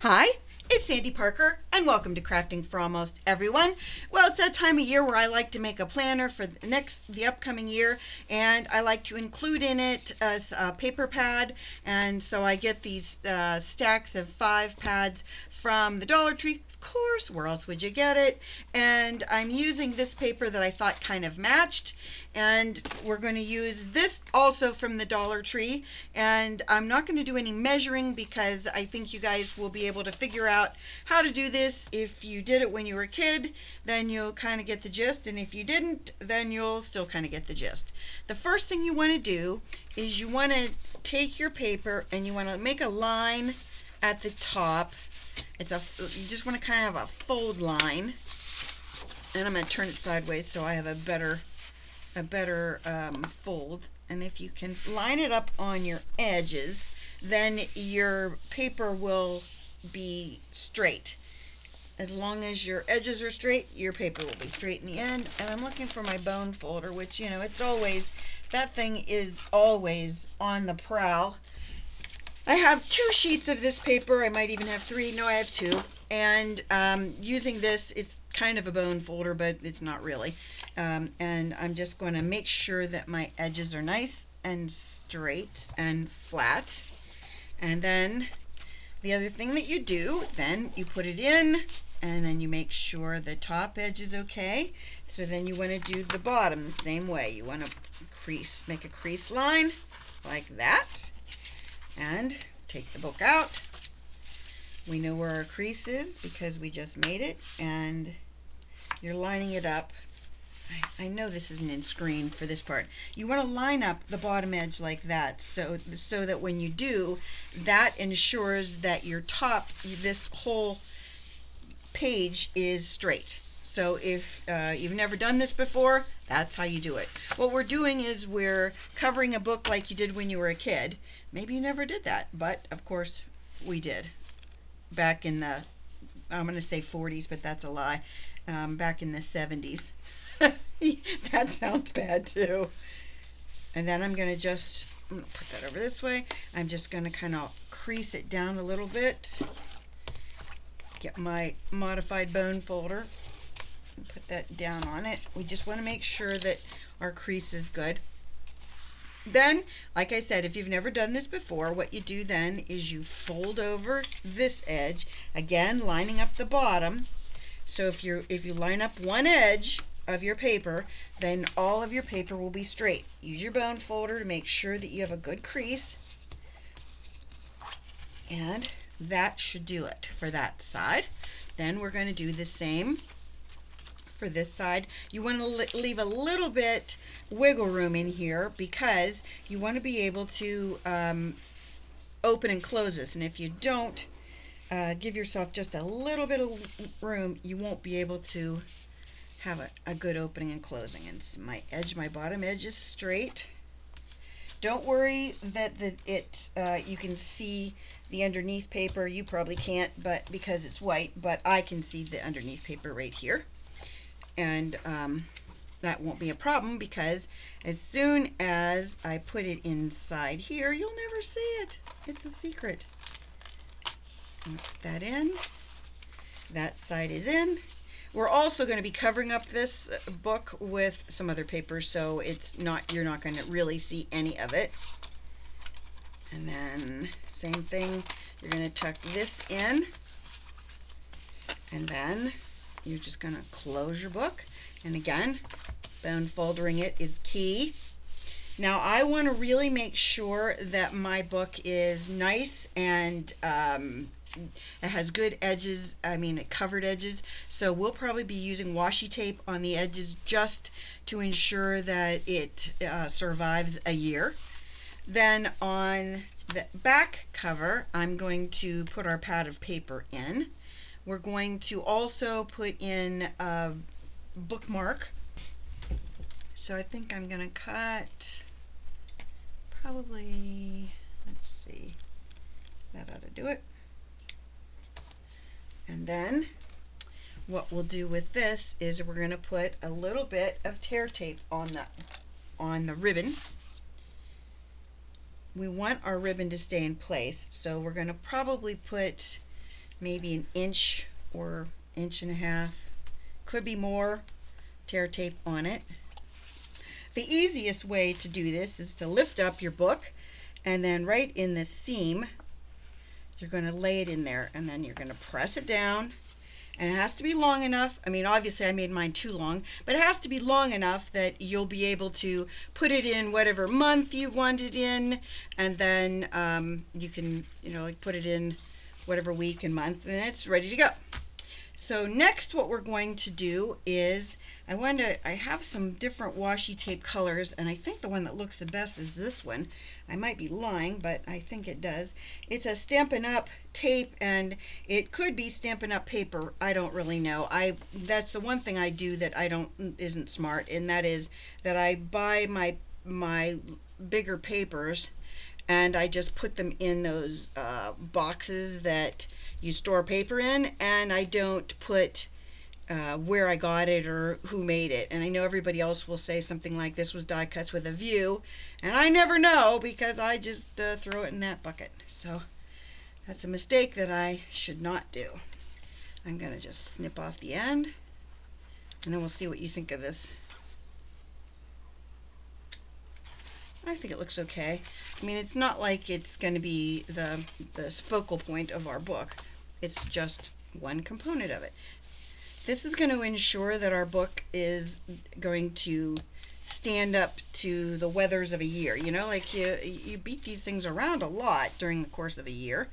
Hi, it's Sandy Parker, and welcome to Crafting for Almost Everyone. Well, it's that time of year where I like to make a planner for the upcoming year, and I like to include in it a paper pad, and so I get these stacks of 5 pads from the Dollar Tree. Of course, where else would you get it? And I'm using this paper that I thought kind of matched, and we're going to use this also from the Dollar Tree, and I'm not going to do any measuring because I think you guys will be able to figure out how to do this. If you did it when you were a kid, then you'll kind of get the gist, and if you didn't, then you'll still kind of get the gist. The first thing you want to do is you want to take your paper and you want to make a line at the top. You just want to kind of have a fold line, and I'm going to turn it sideways so I have a better fold. And if you can line it up on your edges, then your paper will be straight. As long as your edges are straight, your paper will be straight in the end. And I'm looking for my bone folder, which, you know, it's always, that thing is always on the prowl. I have 2 sheets of this paper. I might even have 3. No, I have 2. And using this, it's kind of a bone folder, but it's not really. And I'm just going to make sure that my edges are nice and straight and flat. And then the other thing that you do, then you put it in, and then you make sure the top edge is okay. So then you want to do the bottom the same way. You want to make a crease line like that. And take the book out. We know where our crease is because we just made it, and you're lining it up. I know this isn't in screen for this part. You want to line up the bottom edge like that, so that when you do, that ensures that your top, this whole page is straight. So if you've never done this before, that's how you do it. What we're doing is we're covering a book like you did when you were a kid. Maybe you never did that, but of course we did. Back in the, I'm going to say 40s, but that's a lie. Back in the 70s. That sounds bad too. And then I'm going to just put that over this way. I'm just going to kind of crease it down a little bit. Get my modified bone folder. Put that down on it. We just want to make sure that our crease is good. Then, like I said, if you've never done this before, what you do then is you fold over this edge, again lining up the bottom. So if you line up one edge of your paper, then all of your paper will be straight. Use your bone folder to make sure that you have a good crease, and that should do it for that side. Then we're going to do the same for this side. You want to leave a little bit wiggle room in here because you want to be able to open and close this, and if you don't give yourself just a little bit of room, you won't be able to have a good opening and closing. And my bottom edge is straight. Don't worry that you can see the underneath paper. You probably can't, but because it's white, but I can see the underneath paper right here. And that won't be a problem because as soon as I put it inside here, you'll never see it. It's a secret. I'll put that in. That side is in. We're also going to be covering up this book with some other paper, so you're not going to really see any of it. And then same thing, you're going to tuck this in, and then you're just going to close your book. And again, bone foldering it is key. Now I want to really make sure that my book is nice and it has good edges, covered edges. So we'll probably be using washi tape on the edges just to ensure that it survives a year. Then on the back cover, I'm going to put our pad of paper in. We're going to also put in a bookmark. So I think I'm going to cut probably, let's see, that ought to do it. And then what we'll do with this is we're going to put a little bit of tear tape on the ribbon. We want our ribbon to stay in place, so we're going to probably put maybe an inch or inch and a half. Could be more tear tape on it. The easiest way to do this is to lift up your book, and then right in the seam you're going to lay it in there, and then you're going to press it down. And it has to be long enough. I mean, obviously I made mine too long, but it has to be long enough that you'll be able to put it in whatever month you want it in, and then you can, like put it in whatever week and month, and it's ready to go. So next what we're going to do is, I have some different washi tape colors, and I think the one that looks the best is this one. I might be lying, but I think it does. It's a Stampin' Up! Tape, and it could be Stampin' Up! Paper. I don't really know. That's the one thing I do that isn't smart, and that is that I buy my bigger papers, and I just put them in those boxes that you store paper in, and I don't put where I got it or who made it. And I know everybody else will say something like, this was die cuts with a view, and I never know because I just throw it in that bucket. So that's a mistake that I should not do. I'm going to just snip off the end, and then we'll see what you think of this. I think it looks okay. I mean, it's not like it's going to be the focal point of our book. It's just one component of it. This is going to ensure that our book is going to stand up to the weathers of a year. Like you beat these things around a lot during the course of a year.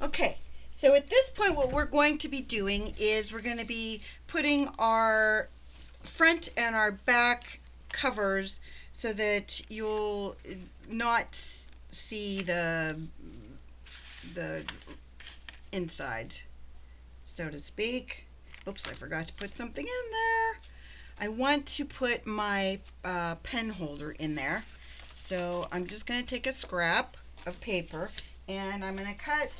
Okay, so at this point what we're going to be doing is we're going to be putting our front and our back covers so that you'll not see the inside, so to speak. Oops, I forgot to put something in there. I want to put my pen holder in there, so I'm just going to take a scrap of paper, and I'm going to cut,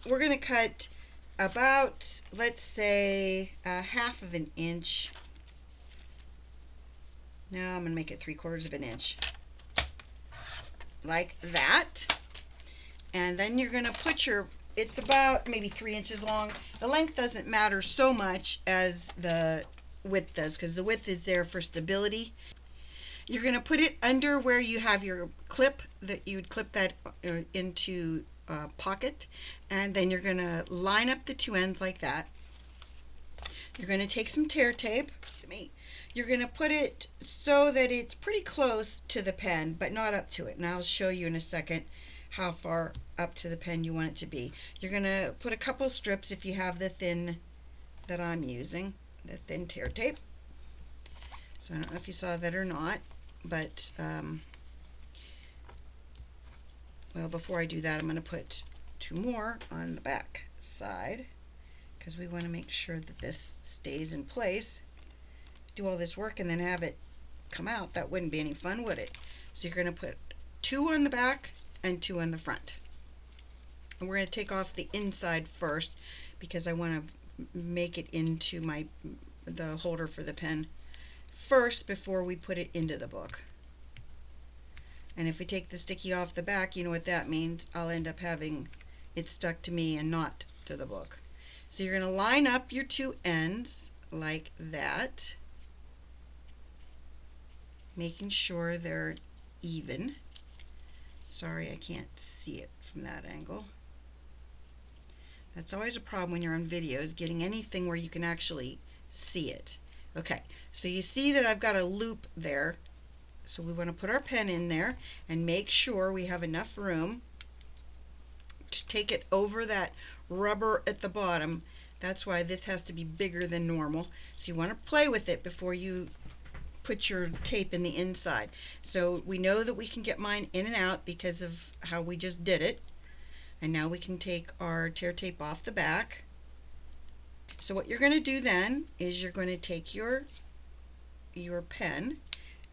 we're going to cut about, let's say, 1/2 of an inch. Now I'm going to make it 3/4 of an inch, like that. And then you're going to put it's about maybe 3 inches long. The length doesn't matter so much as the width does, because the width is there for stability. You're going to put it under where you have your clip, that you would clip that into a pocket, and then you're going to line up the two ends like that. You're going to take some tear tape. You're going to put it so that it's pretty close to the pen, but not up to it. And I'll show you in a second how far up to the pen you want it to be. You're going to put a couple strips if you have the thin that I'm using, the thin tear tape. So I don't know if you saw that or not, but well, before I do that, I'm going to put 2 more on the back side, because we want to make sure that this stays in place. Do all this work and then have it come out, that wouldn't be any fun, would it? So you're going to put 2 on the back and 2 on the front. And we're going to take off the inside first, because I want to make it into the holder for the pen first before we put it into the book. And if we take the sticky off the back, you know what that means. I'll end up having it stuck to me and not to the book. So you're going to line up your 2 ends like that, making sure they're even. Sorry, I can't see it from that angle. That's always a problem when you're on videos, getting anything where you can actually see it. Okay, so you see that I've got a loop there. So we want to put our pen in there and make sure we have enough room to take it over that rubber at the bottom. That's why this has to be bigger than normal. So you want to play with it before you put your tape in the inside. So we know that we can get mine in and out because of how we just did it. And now we can take our tear tape off the back. So what you're going to do then is you're going to take your pen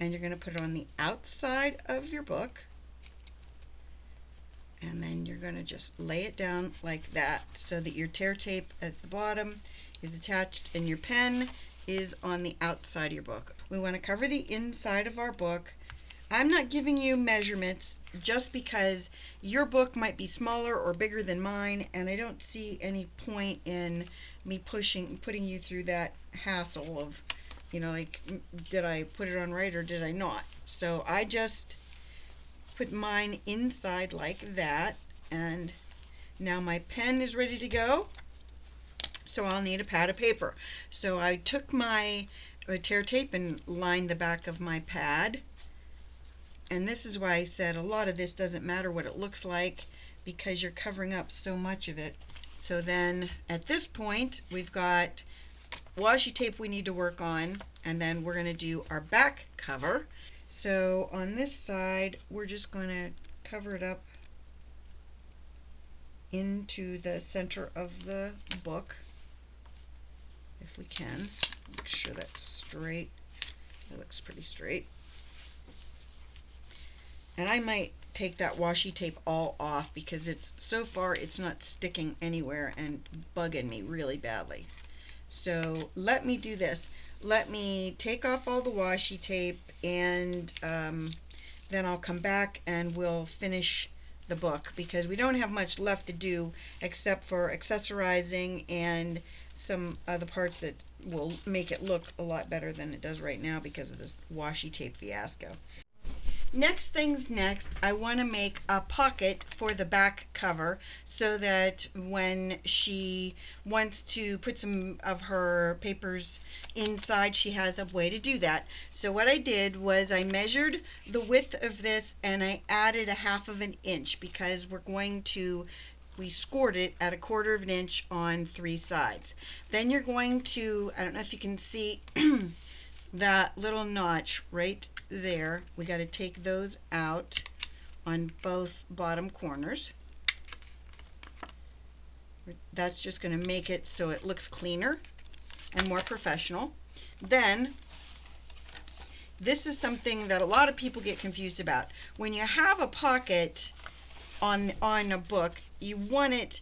and you're going to put it on the outside of your book, and then you're going to just lay it down like that so that your tear tape at the bottom is attached and your pen is on the outside of your book. We want to cover the inside of our book I'm not giving you measurements just because your book might be smaller or bigger than mine, and I don't see any point in me putting you through that hassle of, like, did I put it on right or did I not? So I just put mine inside like that, and now my pen is ready to go. So I'll need a pad of paper. So I took my tear tape and lined the back of my pad. And this is why I said a lot of this doesn't matter what it looks like, because you're covering up so much of it. So then at this point we've got washi tape we need to work on, and then we're going to do our back cover. So on this side we're just going to cover it up into the center of the book if we can. Make sure that's straight. It looks pretty straight. And I might take that washi tape all off because so far it's not sticking anywhere and bugging me really badly. So let me do this. Let me take off all the washi tape, and then I'll come back and we'll finish the book, because we don't have much left to do except for accessorizing and some other parts that will make it look a lot better than it does right now because of this washi tape fiasco. Next things next, I want to make a pocket for the back cover so that when she wants to put some of her papers inside, she has a way to do that. So what I did was I measured the width of this and I added a 1/2 inch because we scored it at 1/4 of an inch on 3 sides. Then you're going to, I don't know if you can see that little notch right there, we got to take those out on both bottom corners. That's just going to make it so it looks cleaner and more professional. Then this is something that a lot of people get confused about. When you have a pocket on a book, you want it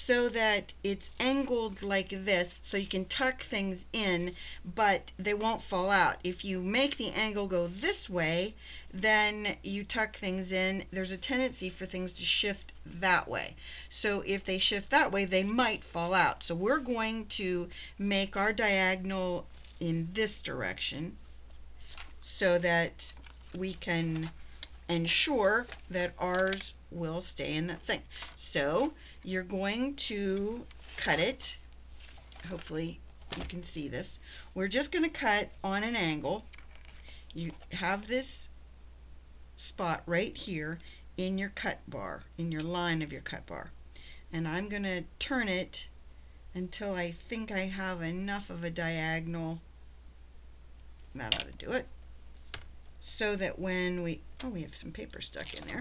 so that it's angled like this so you can tuck things in, but they won't fall out. If you make the angle go this way, then you tuck things in. There's a tendency for things to shift that way. So if they shift that way, they might fall out. So we're going to make our diagonal in this direction so that we can ensure that ours will stay in that thing. So you're going to cut it. Hopefully you can see this. We're just going to cut on an angle. You have this spot right here in your cut bar, in your line of your cut bar. And I'm going to turn it until I think I have enough of a diagonal. That ought to do it. So that when we have some paper stuck in there,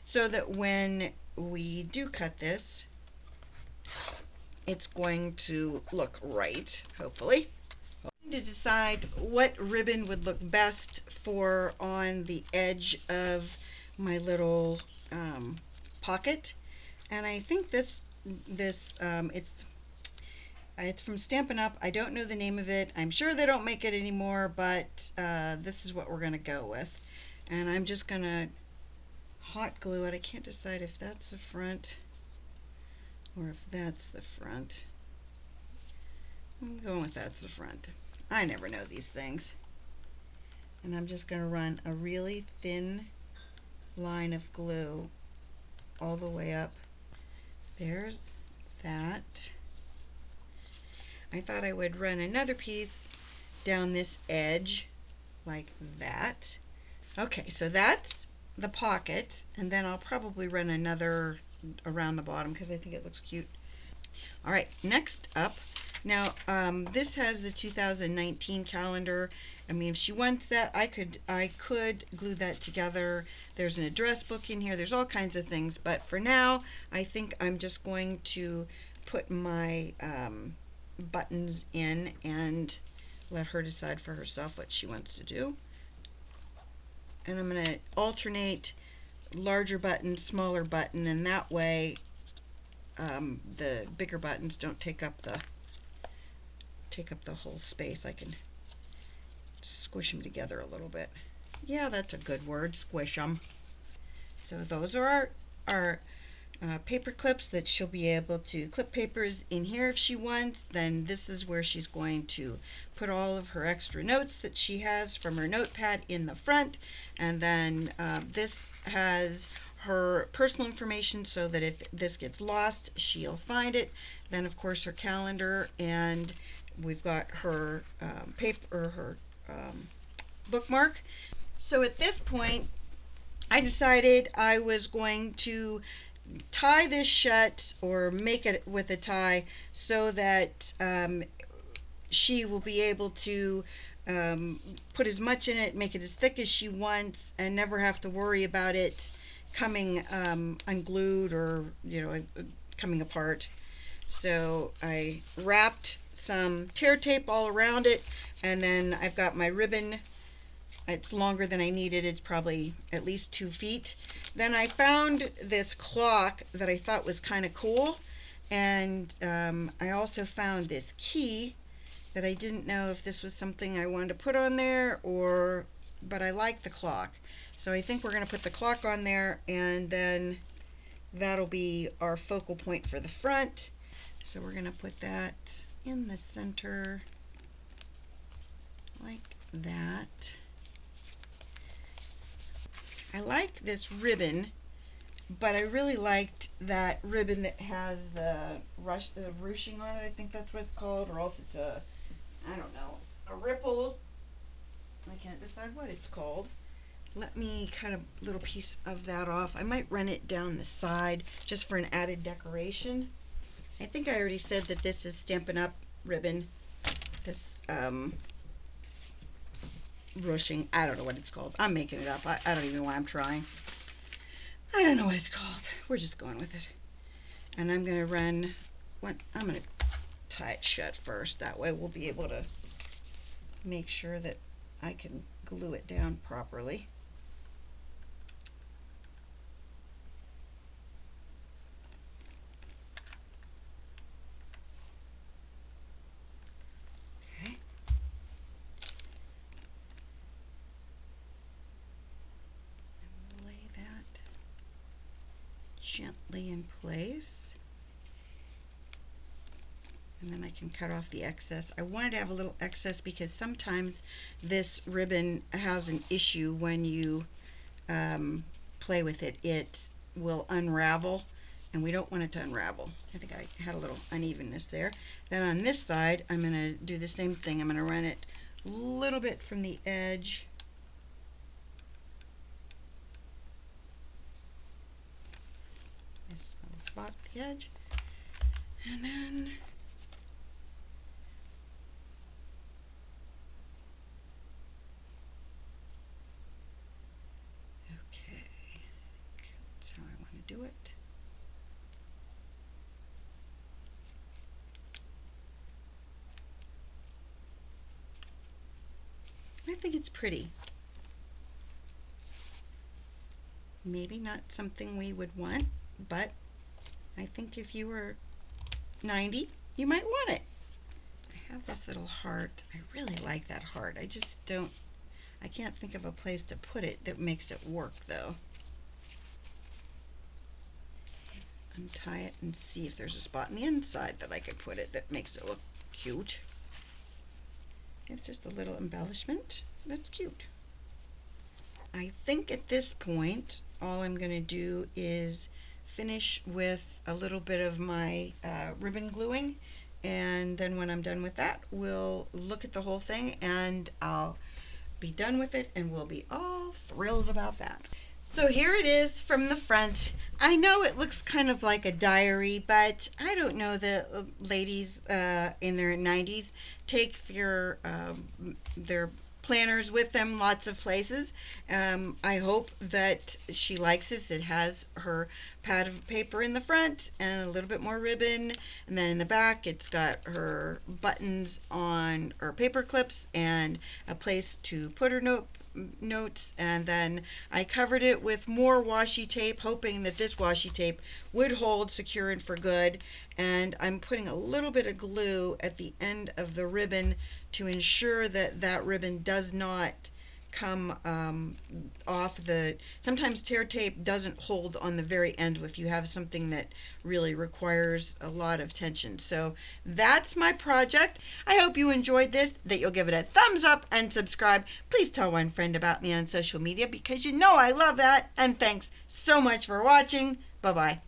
so that when we do cut this, it's going to look right, hopefully. To decide what ribbon would look best for on the edge of my little pocket, and I think it's from Stampin' Up. I don't know the name of it. I'm sure they don't make it anymore, but this is what we're going to go with. And I'm just going to hot glue it. I can't decide if that's the front or if that's the front. I'm going with that's the front. I never know these things. And I'm just going to run a really thin line of glue all the way up. There's that. I thought I would run another piece down this edge like that. Okay, so that's the pocket, and then I'll probably run another around the bottom because I think it looks cute. Alright, next up, now this has the 2019 calendar. I mean, if she wants that, I could glue that together. There's an address book in here. There's all kinds of things, but for now I think I'm just going to put my buttons in and let her decide for herself what she wants to do. And I'm going to alternate larger button, smaller button, and that way the bigger buttons don't take up the whole space. I can squish them together a little bit. Yeah, that's a good word, squish them. So those are our paper clips that she'll be able to clip papers in here if she wants. Then this is where she's going to put all of her extra notes that she has from her notepad in the front. And then this has her personal information so that if this gets lost, she'll find it. Then of course her calendar, and we've got her bookmark. So at this point, I decided I was going to tie this shut, or make it with a tie, so that she will be able to put as much in it, make it as thick as she wants, and never have to worry about it coming unglued, or coming apart. So I wrapped some tear tape all around it, and then I've got my ribbon. It's longer than I needed. It's probably at least 2 feet. Then I found this clock that I thought was kind of cool, and I also found this key that I didn't know if this was something I wanted to put on there, but I like the clock. So I think we're going to put the clock on there, and then that'll be our focal point for the front. So we're going to put that in the center like that. I like this ribbon, but I really liked that ribbon that has the ruching on it. I think that's what it's called, or else it's I don't know, a ripple. I can't decide what it's called. Let me cut a little piece of that off. I might run it down the side just for an added decoration. I think I already said that this is Stampin' Up! Ribbon. This ruching, I don't know what it's called. I'm making it up. I don't even know why I'm trying. I don't know what it's called. We're just going with it. And I'm going to I'm going to tie it shut first. That way we'll be able to make sure that I can glue it down properly. Okay. And we'll lay that gently in place. And then I can cut off the excess. I wanted to have a little excess because sometimes this ribbon has an issue when you play with it. It will unravel, and we don't want it to unravel. I think I had a little unevenness there. Then on this side, I'm going to do the same thing. I'm going to run it a little bit from the edge. This little spot at the edge. And then that's how I want to do it. I think it's pretty. Maybe not something we would want, but I think if you were 90, you might want it. I have this little heart. I really like that heart. I can't think of a place to put it that makes it work, though. Untie it and see if there's a spot on the inside that I could put it that makes it look cute. It's just a little embellishment. That's cute. I think at this point, all I'm going to do is finish with a little bit of my ribbon gluing, and then when I'm done with that, we'll look at the whole thing, and I'll be done with it, and we'll be all thrilled about that. So here it is from the front. I know it looks kind of like a diary, but I don't know that ladies in their 90s take their planners with them lots of places. I hope that she likes this. It has her pad of paper in the front and a little bit more ribbon, and then in the back it's got her buttons on her paper clips and a place to put her notes, and then I covered it with more washi tape, hoping that this washi tape would hold secure and for good, and I'm putting a little bit of glue at the end of the ribbon to ensure that that ribbon does not come off sometimes tear tape doesn't hold on the very end if you have something that really requires a lot of tension. So that's my project. I hope you enjoyed this, that you'll give it a thumbs up and subscribe. Please tell one friend about me on social media because you know I love that. And thanks so much for watching. Bye-bye.